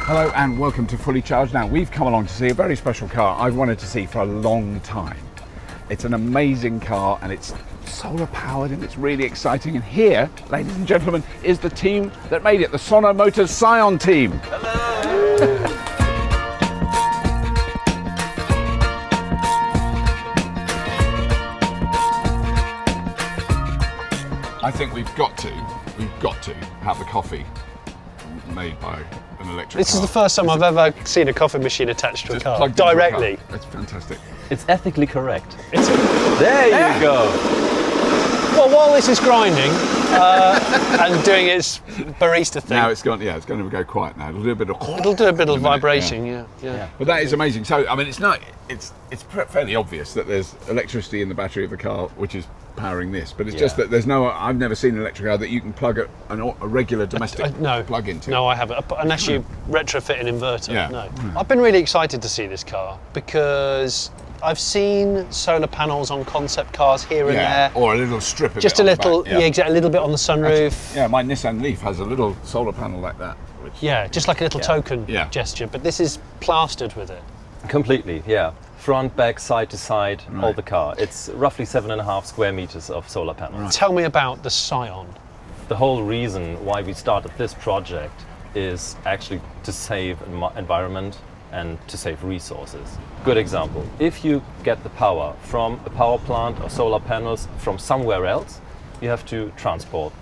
Hello and welcome to Fully Charged. Now we've come along to see a very special car I've wanted to see for a long time. It's an amazing car and it's solar powered and it's really exciting. And here, ladies and gentlemen, is the team that made it, the Sono Motors Sion team. Hello! I think we've got to have the coffee made by an electric This car. is the first time I've ever seen a coffee machine attached to a car, directly. That's fantastic. It's ethically correct. There you go. Well, while this is grinding and doing its barista thing, Now it's going to go quiet now. It'll do a bit of vibration. Yeah. But that is amazing. So, I mean, it's fairly obvious that there's electricity in the battery of the car, which is powering this. But it's just that I've never seen an electric car that you can plug a regular domestic plug into. No, I haven't. Unless you retrofit an inverter. Yeah. No. I've been really excited to see this car because I've seen solar panels on concept cars here and there. Or a little strip of just it a little, on the back. a little bit on the sunroof. Actually, my Nissan Leaf has a little solar panel like that. Just like a little token gesture. But this is plastered with it. Completely, yeah. Front, back, side to side, all the car. It's roughly 7.5 square meters of solar panels. Right. Tell me about the Sion. The whole reason why we started this project is actually to save environment and to save resources. Good example, if you get the power from a power plant or solar panels from somewhere else, you have to transport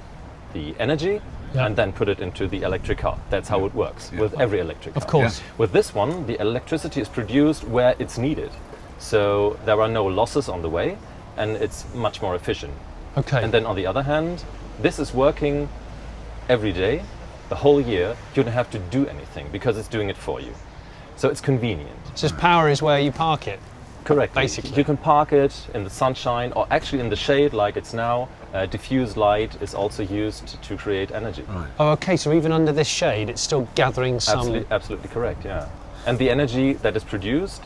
the energy and then put it into the electric car. That's how it works with every electric car. Of course. Yeah. With this one, the electricity is produced where it's needed. So there are no losses on the way and it's much more efficient. Okay. And then on the other hand, this is working every day, the whole year. You don't have to do anything because it's doing it for you. So it's convenient. So power is where you park it. Correct. Basically. You can park it in the sunshine or actually in the shade like it's now. Diffuse light is also used to create energy. Right. Oh, okay. So even under this shade, it's still gathering some. Absolutely correct, yeah. And the energy that is produced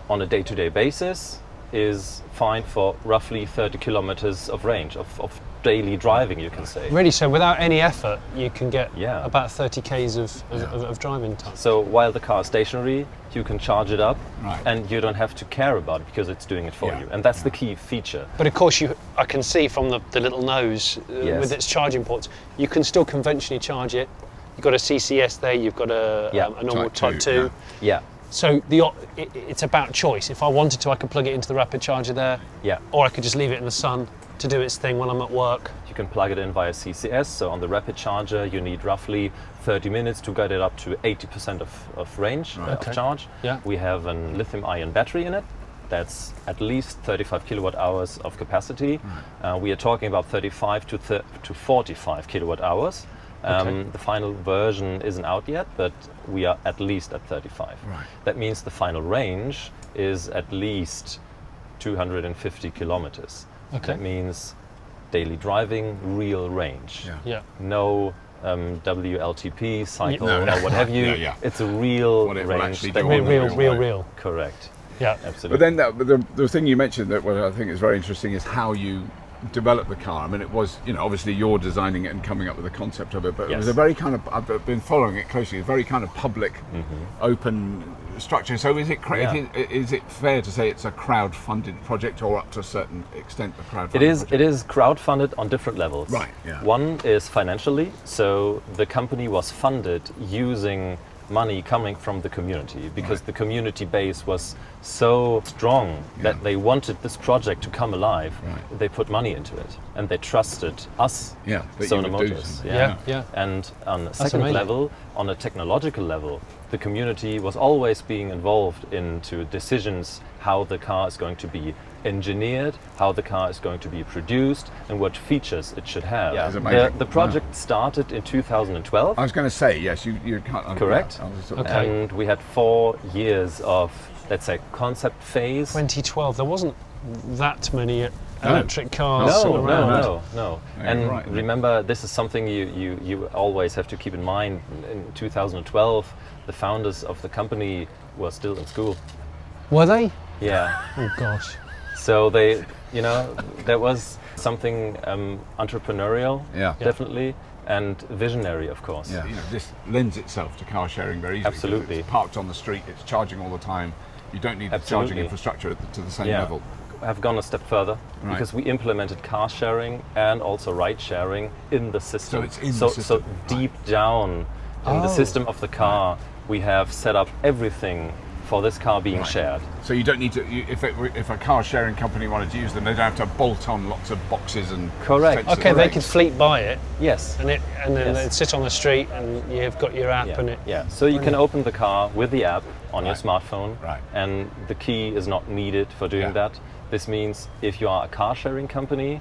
on a day-to-day basis is fine for roughly 30 kilometers of range of daily driving, you can say. Really, so without any effort, you can get Yeah. about 30 k's of driving time. So while the car is stationary, you can charge it up Right. and you don't have to care about it because it's doing it for Yeah. you. And that's the key feature. But of course, I can see from the little nose Yes. with its charging ports, you can still conventionally charge it. You've got a CCS there, you've got a normal Type 2. Yeah, So it's about choice. If I wanted to, I could plug it into the rapid charger there, yeah. or I could just leave it in the sun to do its thing when I'm at work. You can plug it in via CCS. So on the rapid charger, you need roughly 30 minutes to get it up to 80% of range Okay. of charge. Yeah. We have a lithium-ion battery in it. That's at least 35 kilowatt hours of capacity. We are talking about 35 to 45 kilowatt hours. Okay. The final version isn't out yet, but we are at least at 35. Right. That means the final range is at least 250 kilometers. Okay. That means daily driving, real range. Yeah. No WLTP cycle No, no. or what have you. Yeah. It's a real What it will range. actually that do we- on the Real. Correct. Yeah. Absolutely. But then the thing you mentioned that what I think is very interesting is how you develop the car. I mean, it was, obviously you're designing it and coming up with the concept of it, but it was a very kind of, I've been following it closely, a very kind of public, open structure. So is it is it fair to say it's a crowd-funded project, or up to a certain extent a crowd-funded project? It is crowd-funded on different levels. Right, yeah. One is financially, so the company was funded using money coming from the community because the community base was so strong that they wanted this project to come alive. Right. They put money into it and they trusted us, that you Sono would do Motors. something. Yeah. And on a second amazing. level, on a technological level, the community was always being involved into decisions how the car is going to be engineered, how the car is going to be produced, and what features it should have. That's amazing. The project started in 2012. I was going to say, yes, you can't... Correct. I was sort of- Okay. And we had 4 years of, let's say, concept phase. 2012, there wasn't that many electric cars No. Yeah, And you're right. remember, this is something you always have to keep in mind. In 2012, the founders of the company were still in school. Were they? Yeah. Oh gosh. So there was something entrepreneurial, Yeah. definitely. and visionary, of course. Yeah. You know, this lends itself to car sharing very easily. Absolutely. It's parked on the street, it's charging all the time. You don't need the charging infrastructure to the same level. Have gone a step further because we implemented car sharing and also ride sharing in the system. So it's in the system. So deep down in the system of the car, we have set up everything for this car being shared. So you don't need to. If a car sharing company wanted to use them, they don't have to bolt on lots of boxes and. Correct. Okay, they could fleet buy it. Yes. And then it sits on the street, and you've got your app and it. Yeah. So you can open the car with the app on your smartphone, Right. and the key is not needed for doing that. This means if you are a car sharing company,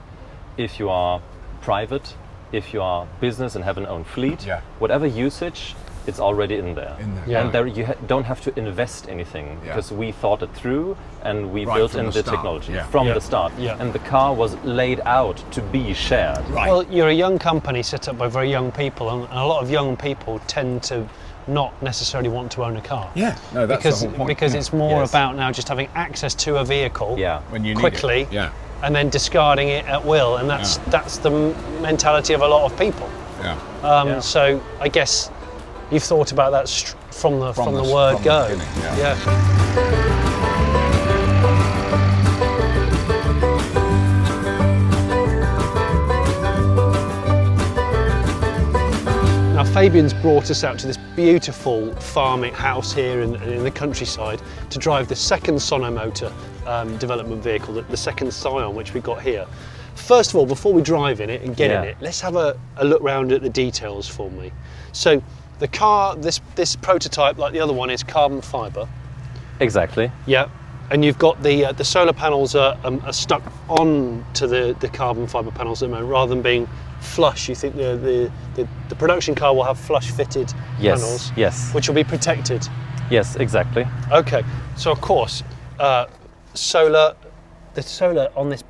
if you are private, if you are business and have an own fleet, whatever usage, it's already in there. And there you don't have to invest anything because we thought it through and we built in the technology from the start. And the car was laid out to be shared. Well, you're a young company set up by very young people, and a lot of young people tend to not necessarily want to own a car. Yeah, no, that's the whole point. Because it's more about now just having access to a vehicle when you need quickly, it. and then discarding it at will, and that's the mentality of a lot of people. So I guess you've thought about that from the word go. Now Fabian's brought us out to this beautiful farming house here in the countryside to drive the second Sono Motor development vehicle, the second Sion, which we got here. First of all, before we drive in it and get in it, let's have a look round at the details for me. So the car, this prototype, like the other one, is carbon fibre. Exactly. Yeah, and you've got the solar panels are stuck onto the carbon fibre panels at the moment, rather than being flush. You think the production car will have flush fitted panels, which will be protected. Yes, exactly. Okay, so of course, the solar on this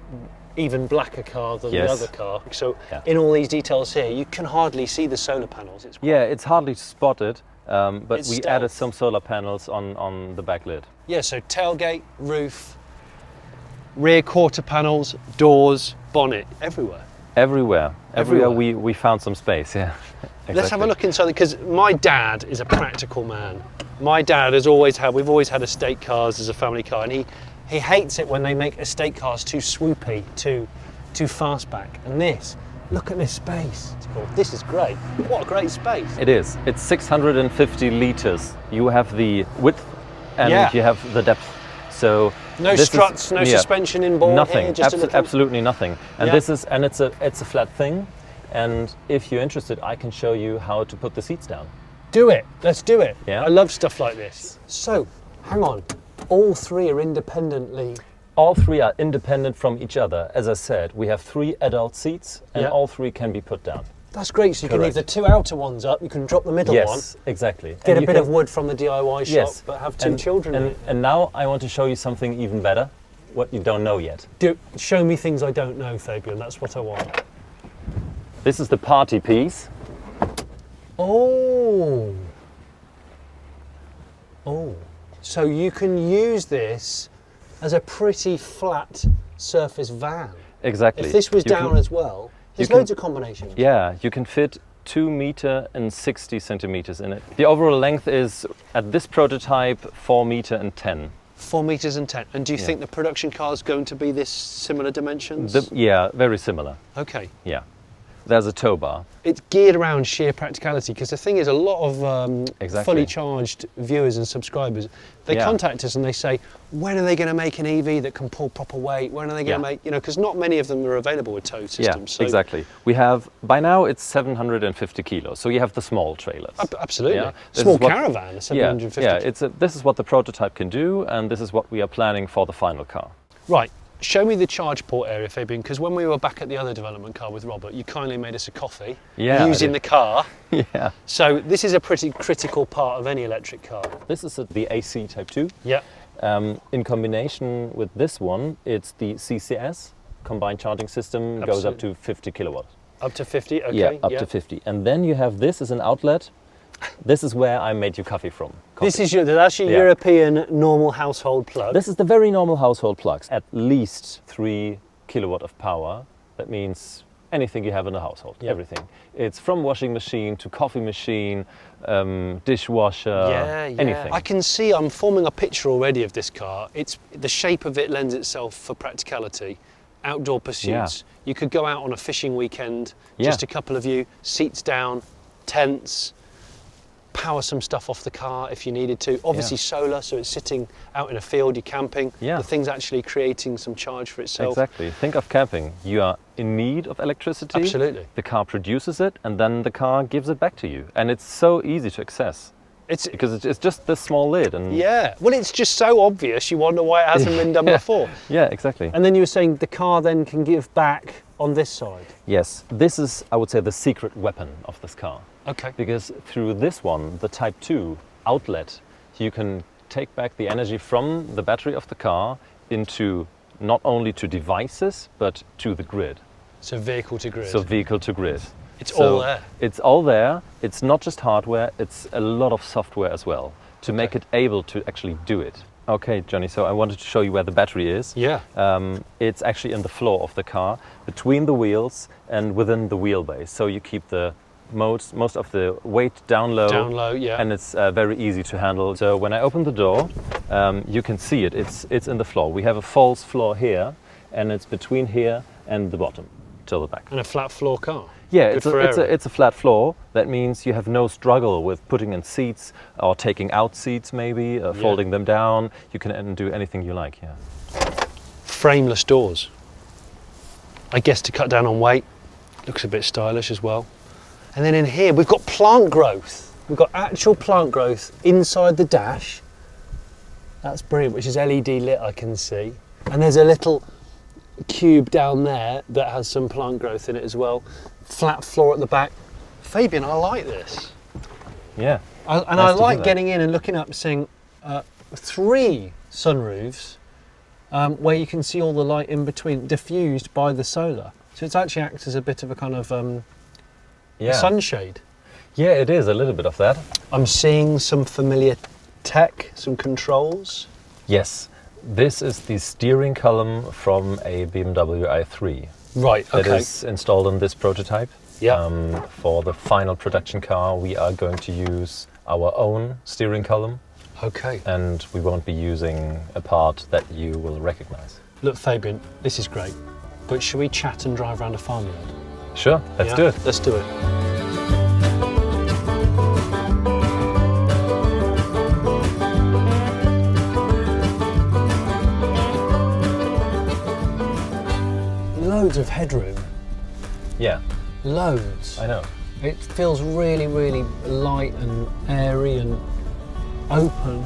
even blacker car than the other car. So in all these details here, you can hardly see the solar panels. It's hardly spotted, but we added some solar panels on the back lid. Yeah, so tailgate, roof, rear quarter panels, doors, bonnet, everywhere. Everywhere we found some space, Exactly. Let's have a look inside, because my dad is a practical man. My dad we've always had estate cars as a family car, and he hates it when they make estate cars too swoopy, too fastback. And look at this space. This is great. What a great space. It is. It's 650 litres. You have the width and you have the depth. So no struts, no suspension inboard. Nothing. Here, just absolutely nothing. And it's a flat thing. And if you're interested, I can show you how to put the seats down. Do it. Let's do it. Yeah. I love stuff like this. So, hang on. All three are independently. All three are independent from each other. As I said, we have 3 adult seats, and all 3 can be put down. That's great. So you can leave the 2 outer ones up. You can drop the middle one. Yes, exactly. Get a bit of wood from the DIY shop, but have 2 children in it. And now I want to show you something even better. What you don't know yet. Show me things I don't know, Fabian. That's what I want. This is the party piece. Oh. So you can use this as a pretty flat surface van. Exactly. If this was down as well, there's loads of combinations. Yeah, you can fit 2 meter and 60 centimeters in it. The overall length is, at this prototype, 4 meter and 10. 4 meters and 10. And do you think the production car is going to be this similar dimensions? Very similar. Okay. Yeah. There's a tow bar. It's geared around sheer practicality, because the thing is, a lot of fully charged viewers and subscribers, they contact us and they say, when are they going to make an EV that can pull proper weight? When are they going to make, because not many of them are available with tow systems. Yeah, exactly. We have, by now it's 750 kilos, so you have the small trailers. Absolutely. Yeah. Small caravan, 750. Yeah, this is what the prototype can do, and this is what we are planning for the final car. Right. Show me the charge port area, Fabian, because when we were back at the other development car with Robert, you kindly made us a coffee using the car. Yeah. So this is a pretty critical part of any electric car. This is the AC Type 2. Yeah. In combination with this one, it's the Ccs Combined Charging System. Goes up to 50 kilowatts. Up to 50, okay. Yeah, up to 50. And then you have this as an outlet. This is where I made you coffee from. This is that's your European normal household plug. This is the very normal household plugs. At least 3 kilowatt of power. That means anything you have in the household, everything. It's from washing machine to coffee machine, dishwasher, anything. I can see, I'm forming a picture already of this car. The shape of it lends itself for practicality, outdoor pursuits. You could go out on a fishing weekend, just a couple of you, seats down, tents, power some stuff off the car if you needed to. Obviously solar, so it's sitting out in a field, you're camping. The thing's actually creating some charge for itself. Exactly. Think of camping. You are in need of electricity. Absolutely. The car produces it and then the car gives it back to you. And it's so easy to access. Because it's just this small lid. And well, it's just so obvious, you wonder why it hasn't been done before. Yeah, exactly. And then you were saying the car then can give back on this side. Yes, this is, I would say, the secret weapon of this car. Okay. Because through this one, the Type 2 outlet, you can take back the energy from the battery of the car into not only to devices, but to the grid. So vehicle to grid. So vehicle to grid. It's all there. It's all there. It's not just hardware, it's a lot of software as well to make it able to actually do it. Okay, Johnny, so I wanted to show you where the battery is. Yeah. It's actually in the floor of the car, between the wheels and within the wheelbase. So you keep the most of the weight down low. Down low, yeah. And it's very easy to handle. So when I open the door, you can see it. It's in the floor. We have a false floor here, and it's between here and the bottom, till the back. And a flat floor car. Yeah, it's a flat floor. That means you have no struggle with putting in seats or taking out seats maybe, folding them down. You can do anything you like, Frameless doors. I guess to cut down on weight. Looks a bit stylish as well. And then in here we've got plant growth. We've got actual plant growth inside the dash. That's brilliant, which is LED lit, I can see. And there's a little cube down there that has some plant growth in it as well. Flat floor at the back. Fabian, I like this. Yeah. I like getting in and looking up, seeing 3 sunroofs where you can see all the light in between diffused by the solar. So it actually acts as a bit of a kind of a sunshade. Yeah, it is a little bit of that. I'm seeing some familiar tech, some controls. Yes, this is the steering column from a BMW i3. Right, okay. That is installed on this prototype. Yeah. For the final production car, we are going to use our own steering column. Okay. And we won't be using a part that you will recognize. Look, Fabian, this is great. But should we chat and drive around a farmyard? Sure, let's do it. Let's do it. Loads of headroom. Yeah. Loads. I know. It feels really, really light and airy and open,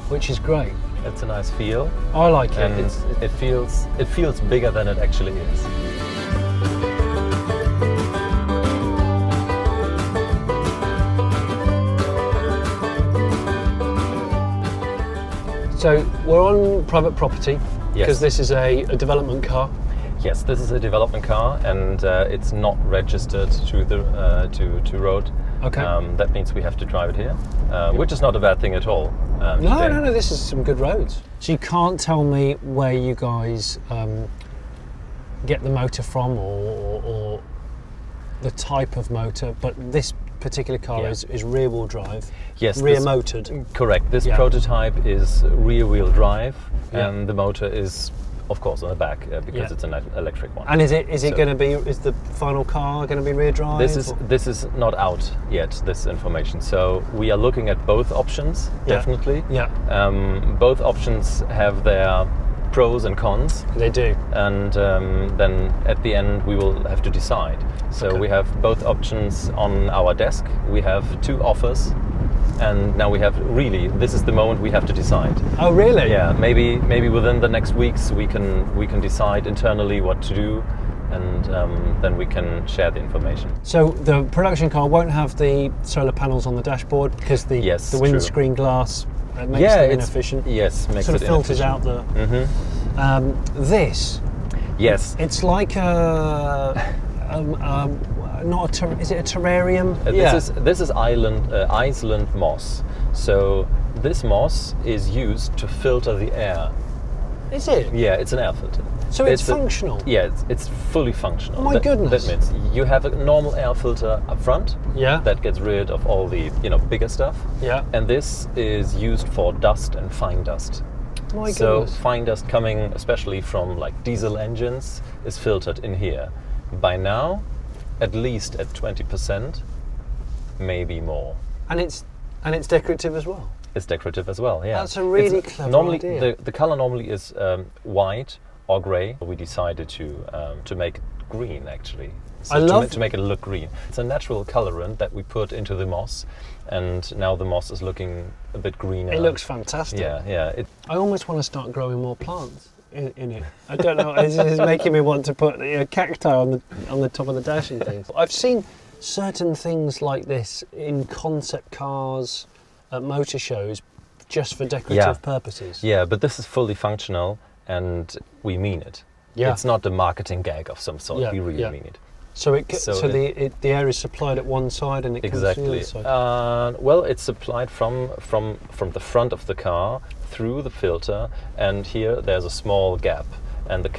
which is great. It's a nice feel. I like it. And it feels bigger than it actually is. So we're on private property because this is a development car. Yes, this is a development car, and it's not registered to the to road. Okay. That means we have to drive it here, which is not a bad thing at all. No, this is some good roads. So you can't tell me where you guys get the motor from or the type of motor, but this particular car is rear-wheel drive, rear-motored. Correct. This prototype is rear-wheel drive, and the motor is, of course, on the back because it's an electric one. And is it going to be? Is the final car going to be rear drive? This is not out yet. This information. So we are looking at both options. Definitely. Yeah. Both options have their pros and cons. They do. And then at the end we will have to decide. So we have both options on our desk. We have 2 offers. And now we have this is the moment we have to decide. Oh, really? Yeah, maybe within the next weeks we can decide internally what to do, and then we can share the information. So the production car won't have the solar panels on the dashboard because the windscreen glass makes them inefficient. Yes, makes sort it of filters out the. Mm-hmm. This. Yes. It's like a. Is it a terrarium? This is Iceland moss. So this moss is used to filter the air. Is it? Yeah, it's an air filter. So it's functional? Yeah, it's fully functional. Oh my goodness. That means you have a normal air filter up front. Yeah. That gets rid of all the, bigger stuff. Yeah. And this is used for dust and fine dust. My So goodness. fine dust coming especially from like diesel engines is filtered in here. By now, at least at 20%, maybe more. And it's decorative as well? It's decorative as well, yeah. That's a really clever normally, idea. The color normally is white or grey. We decided to make it green, actually. So I love to make it look green. It's a natural colorant that we put into the moss, and now the moss is looking a bit greener. It looks fantastic. Yeah. I almost want to start growing more plants in it. I don't know. It's making me want to put cacti on the top of the dash and things. I've seen certain things like this in concept cars at motor shows just for decorative purposes. Yeah, but this is fully functional and we mean it. Yeah. It's not a marketing gag of some sort. We really mean it. So the air is supplied at one side and it comes to the other side? Well, it's supplied from the front of the car through the filter, and here there's a small gap, and the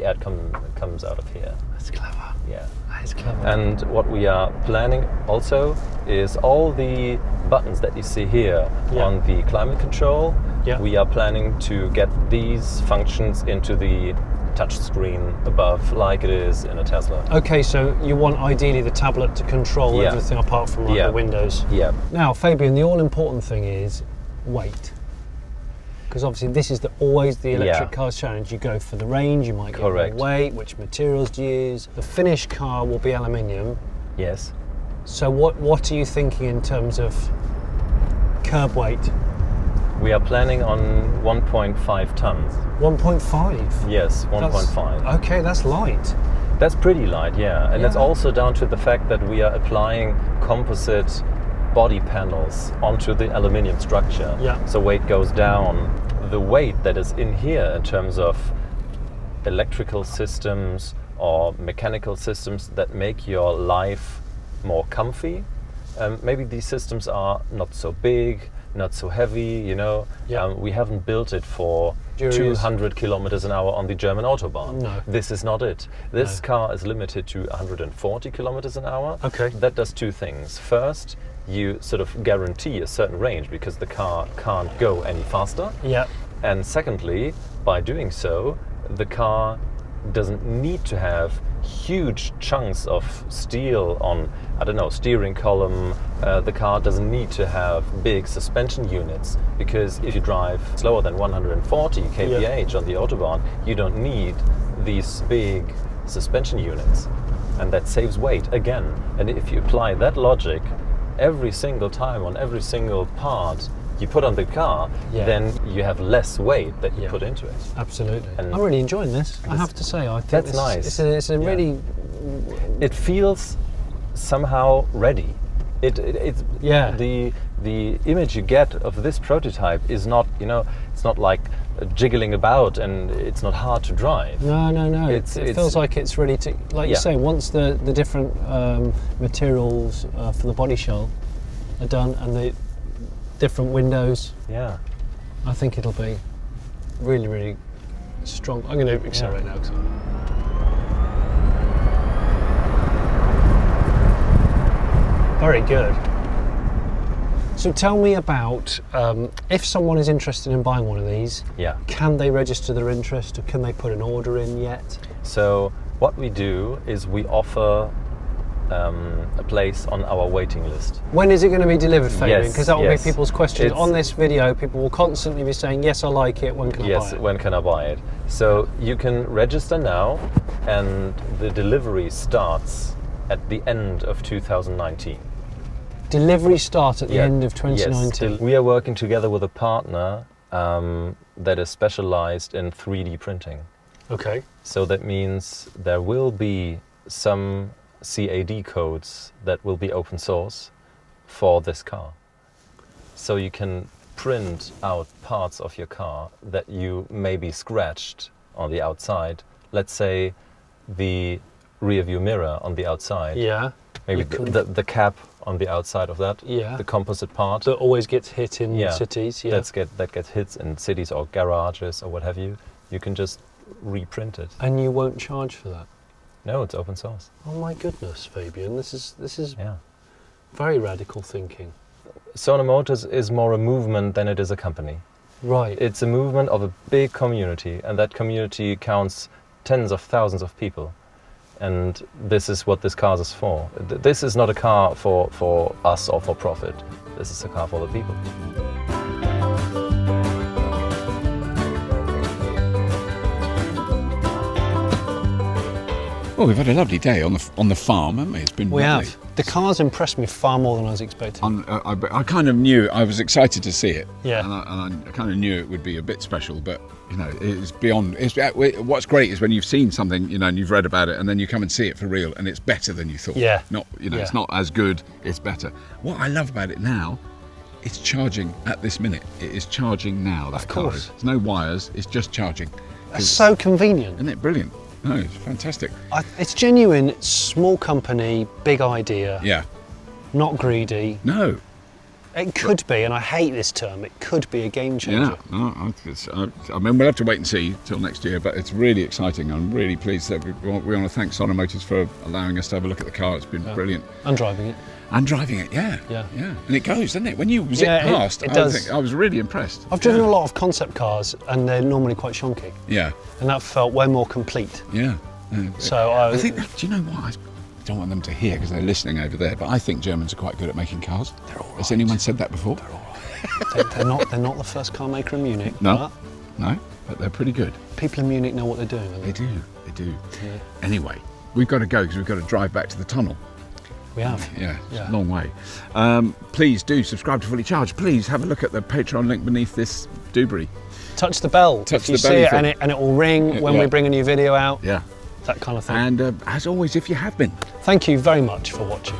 air comes out of here. That's clever. Yeah. That is clever. And what we are planning also is all the buttons that you see here on the climate control. Yeah. We are planning to get these functions into the touch screen above, like it is in a Tesla. Okay, so you want ideally the tablet to control everything apart from the windows. Yeah. Now, Fabian, the all-important thing is weight. Because obviously this is always the electric car challenge. You go for the range, you might get more weight, which materials do you use? The finished car will be aluminium. Yes. So what are you thinking in terms of curb weight? We are planning on 1.5 tons. 1.5? Yes, 1.5. Okay, that's light. That's pretty light, yeah. And it's also down to the fact that we are applying composite body panels onto the aluminium structure. Yeah. So weight goes down. The weight that is in here in terms of electrical systems or mechanical systems that make your life more comfy, maybe these systems are not so big, not so heavy, we haven't built it for 200 kilometers an hour on the German Autobahn. No. This is not it. This car is limited to 140 kilometers an hour. Okay. That does two things. First, you sort of guarantee a certain range because the car can't go any faster. Yeah. And secondly, by doing so, the car doesn't need to have huge chunks of steel on, steering column. The car doesn't need to have big suspension units, because if you drive slower than 140 kph on the Autobahn, you don't need these big suspension units. And that saves weight again. And if you apply that logic every single time on every single part you put on the car, then you have less weight that you put into it. Absolutely. And I'm really enjoying this, I have to say. I think that's nice. It's a really... It feels somehow ready. The image you get of this prototype is not, it's not like jiggling about and it's not hard to drive. No. It feels like it's ready to, like you say, once the different materials for the body shell are done and the different windows, I think it'll be really, really strong. I'm going to accelerate now. Very good. So tell me about, if someone is interested in buying one of these, can they register their interest, or can they put an order in yet? So what we do is we offer a place on our waiting list. When is it going to be delivered, Fabian? Because that will be people's questions. On this video, people will constantly be saying, yes, I like it, when can I buy it? Yes, when can I buy it? So you can register now, and the delivery starts at the end of 2019. Delivery starts at the end of 2019? Yes. We are working together with a partner that is specialized in 3D printing. Okay. So that means there will be some CAD codes that will be open source for this car. So you can print out parts of your car that you maybe scratched on the outside. Let's say the rear view mirror on the outside. Yeah. Maybe the cap on the outside of that. Yeah. The composite part. That always gets hit in cities. Yeah. That gets hit in cities or garages or what have you. You can just reprinted. And you won't charge for that? No, it's open source. Oh my goodness, Fabian, this is Yeah. very radical thinking. Sono Motors is more a movement than it is a company. Right. It's a movement of a big community, and that community counts tens of thousands of people. And this is what this car is for. This is not a car for us or for profit. This is a car for the people. Well, we've had a lovely day on the farm, haven't we? It's been We lovely. have. The car's impressed me far more than I was expecting. I kind of knew, I was excited to see it. Yeah. And I kind of knew it would be a bit special, but, you know, it's beyond. What's great is when you've seen something, you know, and you've read about it, and then you come and see it for real, and it's better than you thought. Yeah. Not, you know, Yeah. it's not as good, it's better. What I love about it now, it's charging at this minute. It is charging now, that car course. is. There's no wires, it's just charging. That's so convenient. Isn't it brilliant? No, it's fantastic. It's genuine, small company, big idea, Yeah. not greedy. No. It could be, and I hate this term, it could be a game changer. Yeah, no, I mean, we'll have to wait and see till next year, but it's really exciting. I'm really pleased that we want to thank Sono Motors for allowing us to have a look at the car. It's been brilliant. I'm driving it. And driving it, yeah. And it goes, doesn't it? When you zip past, it does. I was really impressed. I've driven a lot of concept cars, and they're normally quite shonky, Yeah, and that felt way more complete. yeah. So I think, do you know what? I don't want them to hear because they're listening over there, but I think Germans are quite good at making cars. They're all right. Has anyone said that before? They're all right. they're not the first car maker in Munich. No, but they're pretty good. But people in Munich know what they're doing. They do. Yeah. Anyway, we've got to go because we've got to drive back to the tunnel. We have. Yeah, it's a long way. Please do subscribe to Fully Charged. Please have a look at the Patreon link beneath this doobry. Touch the bell. Touch if you the see belly it, thing. and it will ring when we bring a new video out. Yeah. That kind of thing. And as always, if you have been, Thank you very much for watching.